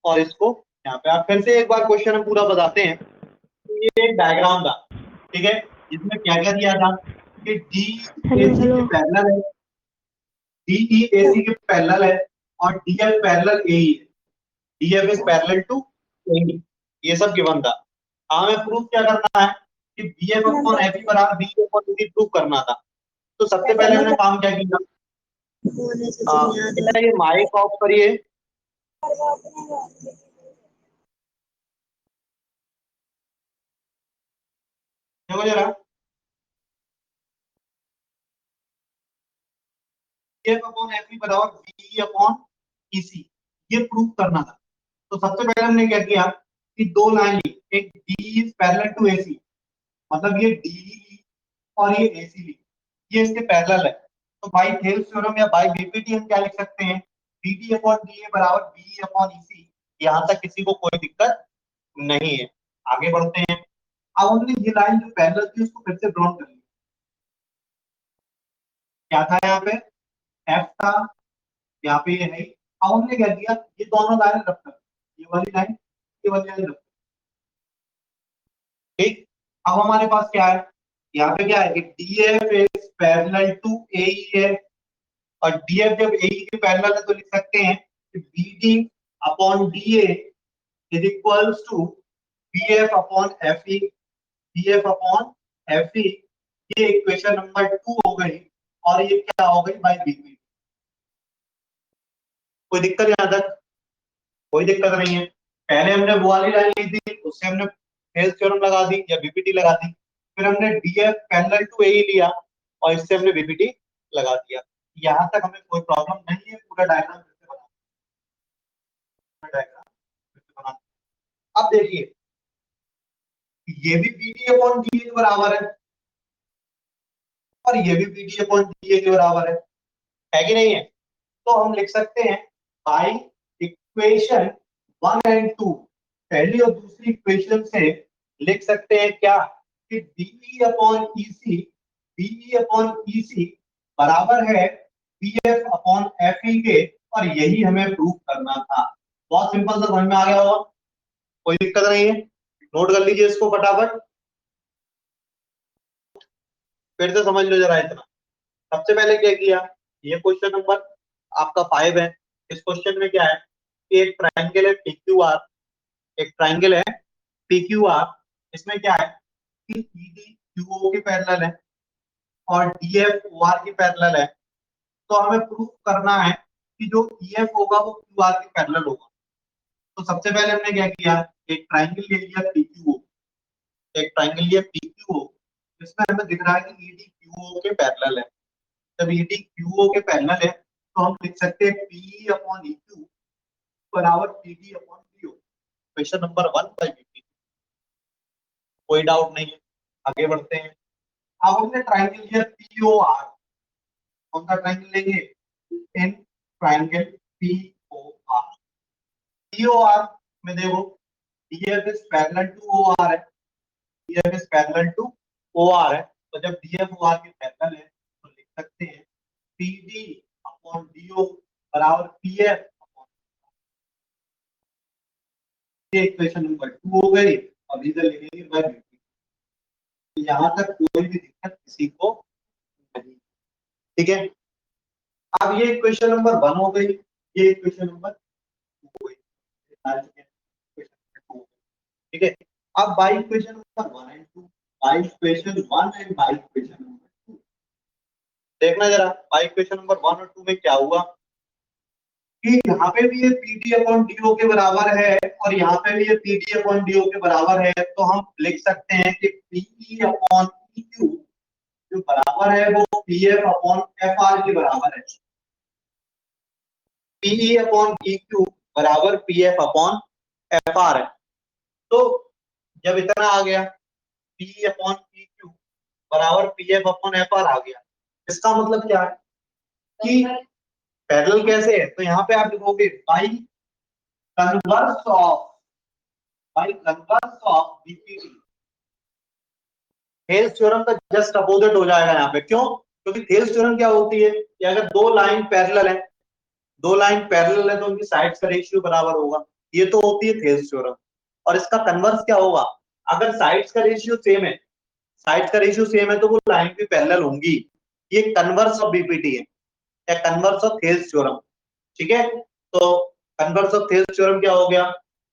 और इसको यहाँ पे। आप फिर से एक बार क्वेश्चन हम पूरा बताते हैं। तो ये एक डायग्राम था, ठीक है, इसमें क्या क्या दिया था कि डी एसी के पैरेलल है, डीई एसी के पैरेलल है, और डीएफ पैरेलल एई है, डीएफ इज पैरेलल टू एई, ये सब गिवन था। हमें प्रूफ क्या करना है कि बीएफ अपॉन एफई बराबर बी अपॉन एसी प्रूफ करना था। तो सबसे पहले हमने काम क्या किया, ये माइक ऑफ करिए। देखो जरा, बीएफ अपॉन एफई बराबर बी अपॉन ईसी, ये प्रूफ करना था। तो सबसे पहले हमने क्या किया कि दो लाइन ली, एक D is parallel to AC, मतलब ये डी ली और ये एसी ली, ये इसके पैरेलल है। तो बाय थेल्स थ्योरम या बाय बीपीटी हम क्या लिख सकते हैं, बीडी अपॉन डीए बराबर बी अपॉन ईसी। यहां तक किसी को कोई दिक्कत नहीं है। आगे बढ़ते हैं। अब हमने ये लाइन जो पैरेलल थी उसको फिर से ड्रॉ कर लिया। क्या था यहाँ पे, एफ था, यहाँ पे ये है। अब हमने क्या किया, ये दोनों लाइन रख कर, ये वाली लाइन, ये वाली लाइन रख, ठीक। अब हमारे पास क्या है, यहाँ पे क्या है कि डीएफ इज पैरेलल टू एई है, और डीएफ जब एई के पैरेलल है तो लिख सकते हैं कि BD upon DA is equals to BF upon FE, BF upon FE. ये इक्वेशन नंबर 2 हो गई, और ये क्या हो गई बाय बीपी। कोई दिक्कत यहां तक, कोई दिक्कत नहीं है। पहले हमने वो वाली लाइन ली थी, उससे हमने थेल्स थ्योरम लगा दी या बीपीटी लगा दी। फिर हमने डीएफ पैरेलल टू एई लिया, और इससे हमने बीपीटी लगा दिया। यहां तक हमें कोई प्रॉब्लम नहीं है। पूरा डायग्राम फिर से बना, डायग्राम फिर से बना। अब देखिए, ये भी बीडी अपॉन डीए के बराबर है, और ये भी बीडी अपॉन डीए के बराबर है कि नहीं है। तो हम लिख सकते हैं बाई इक्वेशन 1 एंड 2, पहली और दूसरी इक्वेशन से लिख सकते हैं क्या कि DE upon EC, DE upon EC बराबर है बीएफ अपॉन एफई के, और यही हमें प्रूफ करना था। बहुत सिंपल सा, समझ में आ गया होगा, कोई दिक्कत नहीं है। नोट कर लीजिए इसको फटाफट, फिर से समझ लो जरा इतना। सबसे पहले क्या किया, ये क्वेश्चन नंबर आपका 5 है। इस क्वेश्चन में क्या है कि एक ट्राइंगल है पीक्यूआर, एक ट्राइंगल है पीक्यूआर। इसमें क्या है कि ईडी क्यूओ के पैरेलल है, और डीएफ ओआर के पैरेलल है। तो हमें प्रूफ करना है कि जो ईएफ होगा वो क्यूआर के पैरेलल होगा। तो सबसे पहले हमने क्या किया, एक ट्राइंगल ले लिया पीक्यूओ, एक ट्राइंगल लिया पीक्यूओ, इसमें हमें दिख रहा है कि ईडी क्यूओ के पैरेलल है। जब ईडी क्यूओ के पैरेलल है तो हम लिख सकते हैं पी अपॉन ईक्यू बराबर PD upon PO. Question number 1 by BP, कोई डाउट नहीं है। आगे बढ़ते हैं। अब हमने ट्राइंगल लिया पीओआर, कौन सा ट्राइंगल लेंगे, इन ट्राइंगल पीओआर। पीओआर में देखो, DF is parallel to OR है, DF is parallel to OR है। तो जब डीएफ ओआर के पैरेलल है तो लिख सकते हैं पीडी अपॉन डीओ बराबर पीएफ। ये इक्वेशन नंबर 2 हो गई। अब इधर लिखेंगे बाय बीपी। यहां तक कोई भी दिक्कत किसी को नहीं, ठीक है। अब ये इक्वेशन नंबर 1 हो गई, ये इक्वेशन नंबर 2 हो गई, ठीक है। अब by equation number 1 and 2, by equation 1 and by equation number 2 देखना जरा। बाई इक्वेशन नंबर 1 और 2 में क्या हुआ कि यहाँ पे भी ये पीडी अपॉन डीओ के बराबर है, और यहाँ पे भी ये पीडी अपॉन डीओ के बराबर है। तो हम लिख सकते हैं कि पीई अपॉन ईक्यू जो बराबर है वो पीएफ अपॉन एफआर के बराबर है। पीई अपॉन ईक्यू बराबर पीएफ अपॉन एफआर है। तो जब इतना आ गया, पी अपॉन ईक्यू बराबर पीएफ अपॉन एफआर आ गया, इसका मतलब क्या है कि पैरेलल कैसे है। तो यहाँ पे आप लिखोगे by converse of, by converse of BPT. Thales theorem का जस्ट अपोजिट हो जाएगा यहाँ पे। क्यों, क्योंकि थेल्स थ्योरम क्या होती है कि अगर दो लाइन पैरेलल है, दो लाइन पैरेलल है तो उनकी साइड्स का रेशियो बराबर होगा। ये तो होती है थेल्स थ्योरम। और इसका कन्वर्स क्या होगा, अगर साइड्स का रेशियो सेम है, साइड्स का रेशियो सेम है तो वो लाइन भी पैरेलल होंगी। ये कन्वर्स ऑफ बीपीटी है या कन्वर्स ऑफ थेल्स थ्योरम। ठीक है, तो कन्वर्स ऑफ थेल्स थ्योरम क्या हो गया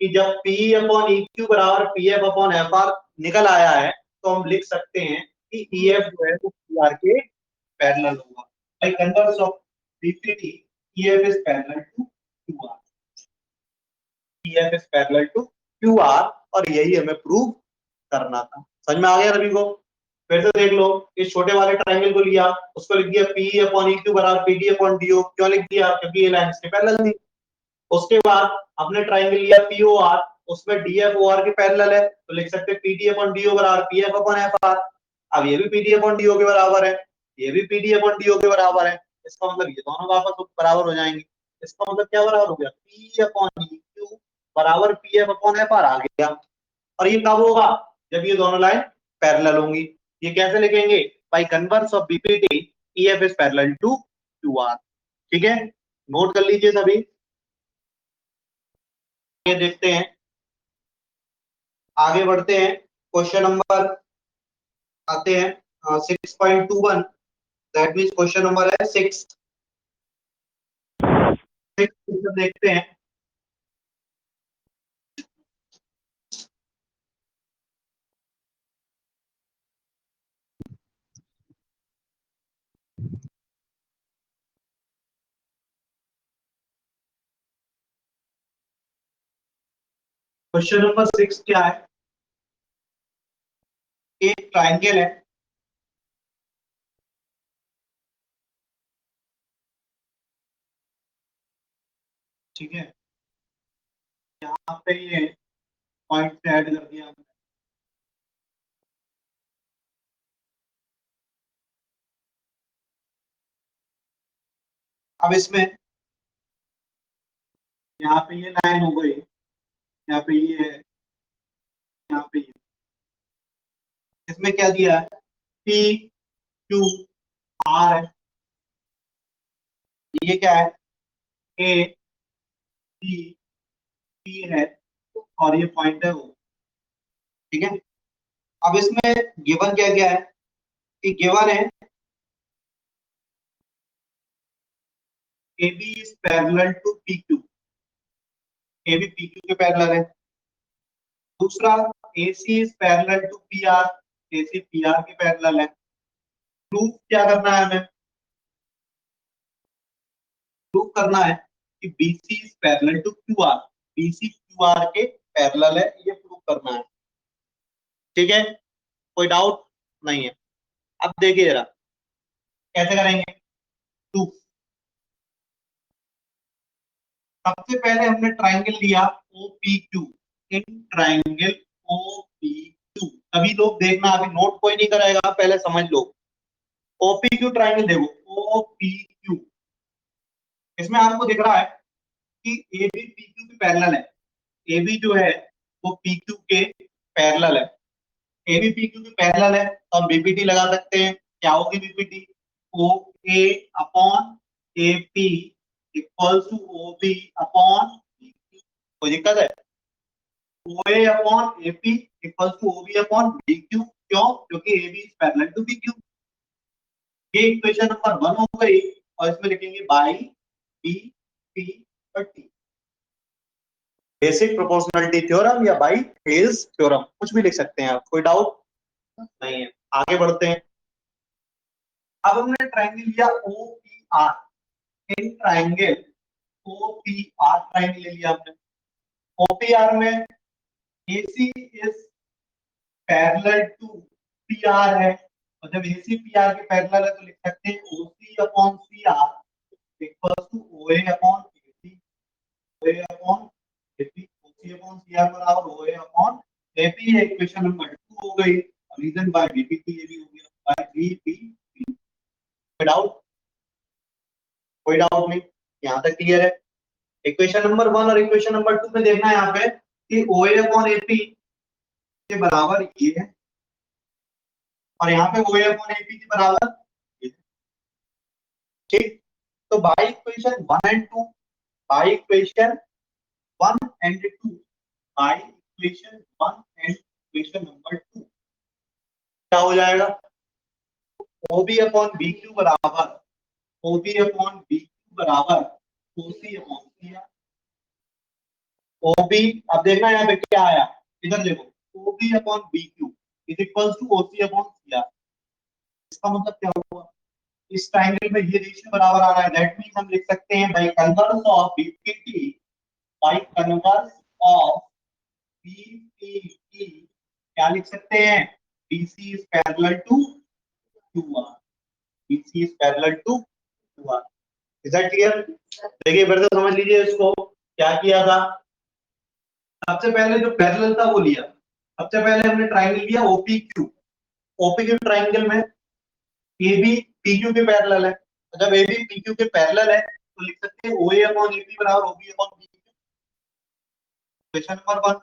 कि जब पी अपॉन ई क्यू बराबर P F upon F are निकल आया है तो हम लिख सकते हैं कि ई एफ जो है वो पी आर के पैरेलल होगा। By converse of BPT E F is parallel to Q R, E F is parallel to Q R, और यही हमें प्रूव करना था। समझ में आ गया सभी को? फिर से देख लो, इस छोटे वाले ट्रायंगल को लिया, उसको लिख दिया पी अपॉन ई क्यू बराबर P D upon D O. क्यों लिख दिया? क्योंकि ये लाइन इसके पैरेलल थी। उसके बाद हमने ट्रायंगल लिया पी ओ आर, उसमें डी एफ ओ आर के पैरेलल है, तो लिख सकते हैं P D upon D O बराबर P F upon F R. अब ये भी P D upon D O के बराबर है, ये भी P D upon D O के बराबर है। इसका मतलब ये दोनों वापस बराबर हो जाएंगे। इसका मतलब क्या बराबर हो गया? पी अपॉन ई क्यू बराबर P F upon F R आ गया। और ये कब होगा? जब ये दोनों लाइन पैरेलल होंगी। ये कैसे लिखेंगे? By converse of BPT E F is parallel to Q R. ठीक है, नोट कर लीजिए सभी। ये देखते हैं, आगे बढ़ते हैं। क्वेश्चन नंबर आते हैं 6.21, दैट मीन्स क्वेश्चन नंबर है 6। देखते हैं। क्वेश्चन नंबर 6 क्या है? एक ट्रायंगल है, ठीक है, यहाँ पे ये पॉइंट ऐड कर दिया हमने। अब इसमें यहाँ पे ये लाइन हो गई, यहाँ पे ये है, यहाँ पे ये। इसमें क्या दिया है? पी क्यू आर है, ये क्या है? ए बी सी है, और ये पॉइंट है वो। ठीक है, अब इसमें गिवन क्या क्या है? कि गिवन है A B is parallel to P Q, A B P Q के पैरेलल है। दूसरा, A C is parallel to P R, A C P R के पैरेलल है। प्रूफ क्या करना है हमें? प्रूफ करना है कि B C is parallel to Q R, B C Q R के पैरेलल है, ये प्रूफ करना है। ठीक है, कोई डाउट नहीं है? अब देखिए जरा कैसे करेंगे प्रूफ। सबसे पहले हमने ट्राइंगल लिया O P Q, in triangle O P Q. अभी लोग देखना, अभी नोट कोई नहीं करेगा, पहले समझ लो। ओ पी क्यू ट्राइंगल देखो, ओ पी क्यू, इसमें आपको दिख रहा है कि ए बी पी क्यू के पैरेलल है। ए बी जो है वो पी क्यू के पैरेलल है, ए बी पी क्यू के पैरेलल है, तो हम बीपीटी लगा सकते हैं। क्या होगी BPT? O A upon A P equal to O B upon, कोई दिक्कत है? O A upon A P equal to O B upon B Q. क्यों? क्योंकि A B is parallel to B Q. ये इक्वेशन नंबर 1 हो गई, और इसमें लिखेंगे बाई बी पी और टी, बेसिक प्रोपोर्शनलिटी थ्योरम या बाई थेल्स थ्योरम, कुछ भी लिख सकते हैं आप, कोई डाउट नहीं है। आगे बढ़ते हैं। अब हमने ट्रायंगल लिया O P R, in triangle O P R triangle ले लिया हमने। ओ पी आर में A C is parallel to P R है, और जब ए सी पी आर के पैरेलल है तो लिख सकते हैं O C upon C R equal to O A upon A C, O A upon A P, O C upon C R बराबर O A upon A P. Equation number 2 हो गई, reason bye DPT ये भी हो गया bye DPT. कोई doubt? कोई doubt नहीं, यहाँ तक क्लियर है। इक्वेशन नंबर 1 और इक्वेशन नंबर 2 में देखना है यहाँ पे कि ओ ए अपॉन ए पी के बराबर ये है, और यहाँ पे ओ ए अपॉन ए पी के बराबर ये है। ठीक, तो by equation 1 and 2, by equation 1 and 2 by equation 1 and equation number 2 क्या हो जाएगा? OB अपॉन BQ बराबर OB अपॉन BQ बराबर OC अपॉन CR। OB, अब देखना यहाँ पे क्या आया, इधर देखो, OB upon BQ is equal to OC upon CR। इसका मतलब क्या हुआ? इस ट्रायंगल में ये रेशियो बराबर आ रहा है, दैट मींस हम लिख सकते हैं by converse of BPT, by converse of BPT क्या लिख सकते हैं? BC is parallel to QR, BC is parallel to QR। Is that clear? देखिए फिर से समझ लीजिए इसको, क्या किया था? सबसे पहले जो पैरेलल था वो लिया, सबसे पहले हमने ट्रायंगल लिया OPQ। OPQ ट्रायंगल में AB PQ के पैरेलल है, जब AB PQ के पैरेलल है तो लिख सकते हैं OA अपॉन AP बराबर OB upon BQ। Question number 1।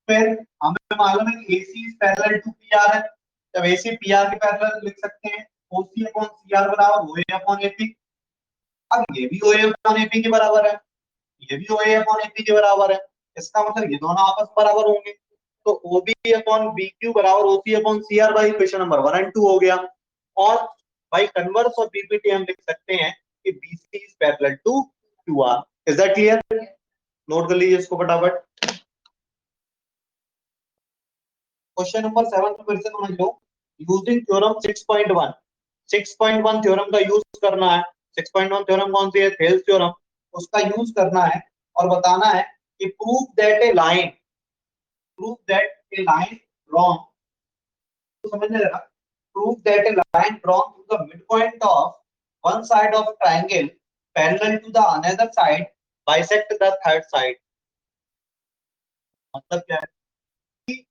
फिर हमें मालूम है कि AC is parallel to PR है, जब AC PR के पैरेलल लिख सकते हैं OC अपॉन CR बराबर OA अपॉन AP। अब ये भी OA अपॉन AP के बराबर है, ये भी OA अपॉन AP के बराबर है, इसका मतलब ये दोनों आपस में बराबर होंगे, तो OB अपॉन BQ बराबर OC upon CR by equation number 1 and 2 हो गया। और बाई कन्वर्स ऑफ BPT हम लिख सकते हैं कि BC is parallel to QR। Is that clear? Note कर लीजिए इसको फटाफट। क्वेश्चन नंबर 7 को फिर से समझ लो। यूजिंग थ्योरम 6.1, 6.1 थ्योरम का यूज करना है। 6.1 थ्योरम कौन सी है? Thales theorem. उसका यूज करना है और बताना है कि prove that a line drawn, तो समझने जरा, prove that a line drawn through the mid point of one side of triangle parallel to the another side bisect the third side. मतलब क्या है कि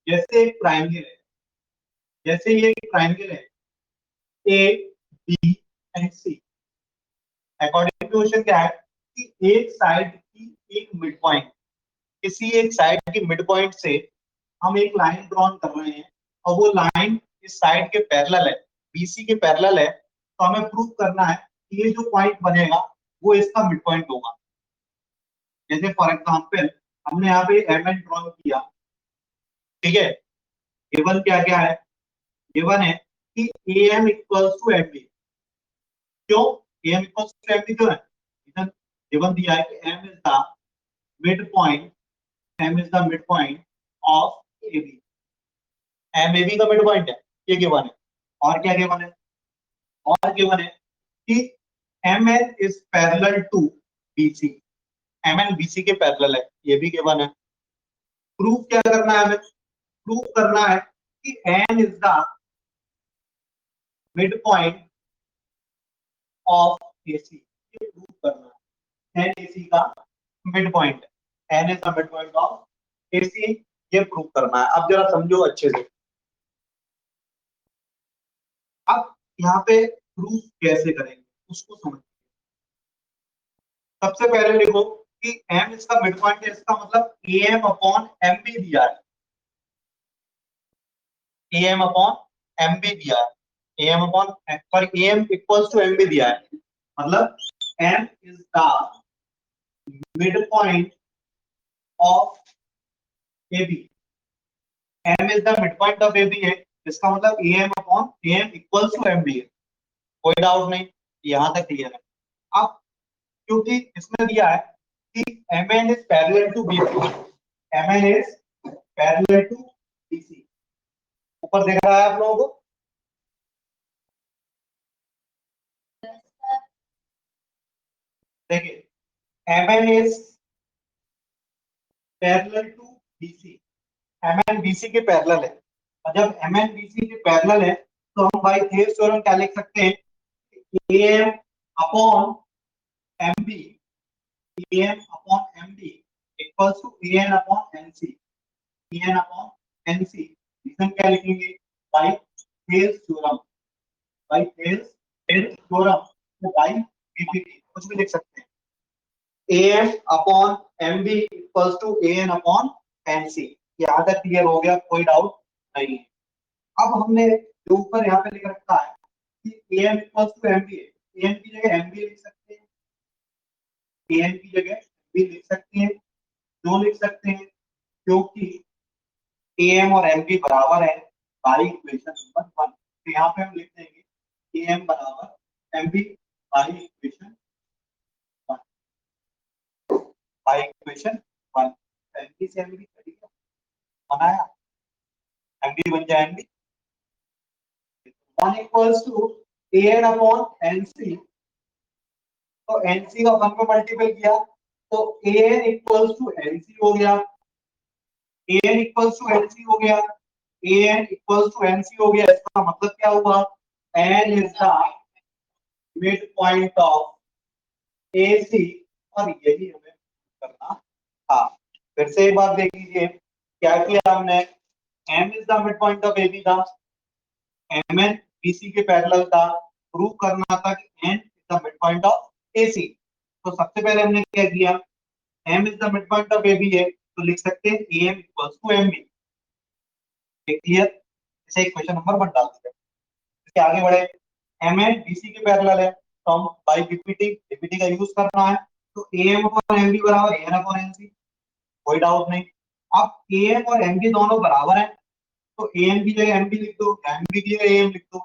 जैसे एक ट्रायंगल है, जैसे ये एक ट्रायंगल है A B and C, according to question क्या है कि एक साइड की एक मिड पॉइंट, किसी एक साइड की मिड पॉइंट से हम एक लाइन ड्रॉन कर रहे हैं और वो लाइन इस साइड के पैरेलल है, BC के पैरेलल है, तो हमें प्रूव करना है कि ये जो पॉइंट बनेगा वो इसका मिड पॉइंट होगा। जैसे फॉर एग्जांपल हमने यहाँ पे MN ड्रॉन किया, ठीक है, गिवन क्या क्या है? गिवन है कि AM इक्वल्स टू MB। क्यों AM इक्वल्स टू MB क्यों है? इधर गिवन दिया है कि M is the mid point, M is the mid point of AB। M AB का मिड पॉइंट है, ये गिवन है। और क्या गिवन है? और गिवन है कि MN is parallel to BC, MN BC के पैरेलल है, ये भी गिवन है। प्रूफ क्या करना है हमें? प्रूफ करना है कि N is the mid point of AC, ये प्रूफ करना है। N AC का मिड पॉइंट है, N is the mid point of AC, ये प्रूफ करना है। अब जरा समझो अच्छे से। अब यहाँ पे प्रूफ कैसे करेंगे उसको समझ। सबसे पहले लिखो कि M इसका मिड पॉइंट है, इसका मतलब AM अपॉन MB दिया है, AM अपॉन MB दिया है, AM upon sorry AM equals to MB दिया है, मतलब M is the mid point of AB, M is the mid point of AB है, इसका मतलब AM upon AM equals to MB है। कोई डाउट नहीं, यहां तक क्लियर है। अब क्योंकि इसमें दिया है कि MN is parallel to BC, MN is parallel to BC, ऊपर देख रहा है आप लोगों को? देखिए MN is parallel to BC, MN BC के पैरेलल है, और जब MN BC के पैरेलल है तो हम बाय थेल्स थ्योरम क्या लिख सकते हैं? AM upon MB, AM upon MB equals to AN upon NC, AN upon NC। Reason क्या लिखेंगे? By Thales theorem, by Thales theorem, तो बाय BPT कुछ भी लिख सकते हैं। AM upon MB equals to AN upon NC। यहाँ तक क्लियर हो गया? कोई डाउट नहीं है। अब हमने जो ऊपर यहाँ पे लिख रखा है कि AM इक्वल्स टू MB है, AM की जगह MB लिख सकते हैं, AM की जगह B लिख सकते हैं, क्यों लिख सकते हैं? क्योंकि ए एम और एम बी बराबर है बाई इक्वेशन नंबर 1। तो यहाँ पे हम लिख देंगे ए एम बराबर M B by equation 1, by equation 1। M B से एम बी बनाया, एम बी बन जाए M B 1 equals to A N upon N C. तो एन सी का 1 पे मल्टीपल किया तो A N equals to N C हो गया, A N equals to N C हो गया, A N equals to N C हो गया। इसका मतलब क्या हुआ? N is the mid point of A C, और यही हमें करना था। फिर से एक बात देख लीजिए, क्या किया हमने? M is the mid point of A B था, एम एन बी सी के पैरेलल था, प्रूव करना था कि N is the mid point of A C. तो सबसे पहले हमने क्या किया? M is the mid point of A B है तो लिख सकते हैं A M equals to M B. Clear? इसे इक्वेशन नंबर 1 डाल दीजिए। इसके आगे बढ़े, एम एन बी सी के पैरेलल है तो हम बाई डीपीटी डीपीटी का यूज करना है। तो A M upon M B बराबर A N upon N C, कोई डाउट नहीं। अब ए एम और एम बी दोनों बराबर है तो ए एम की जगह एम बी लिख दो, एम बी की जगह ए एम लिख दो।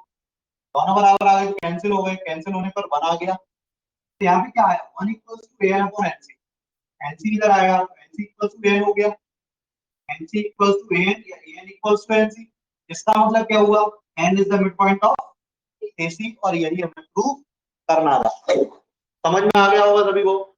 दोनों बराबर आ गए तो कैंसिल हो गए, कैंसिल होने पर 1 आ गया। तो यहाँ पे क्या आया? 1 equals to A N upon N C. N C इधर आएगा तो N C equals to A N हो गया, N C equals to A N या A N equals to N C. इसका मतलब क्या हुआ? N is the mid point of A C, और यही हमें प्रूव करना था। समझ में आ गया होगा सभी को?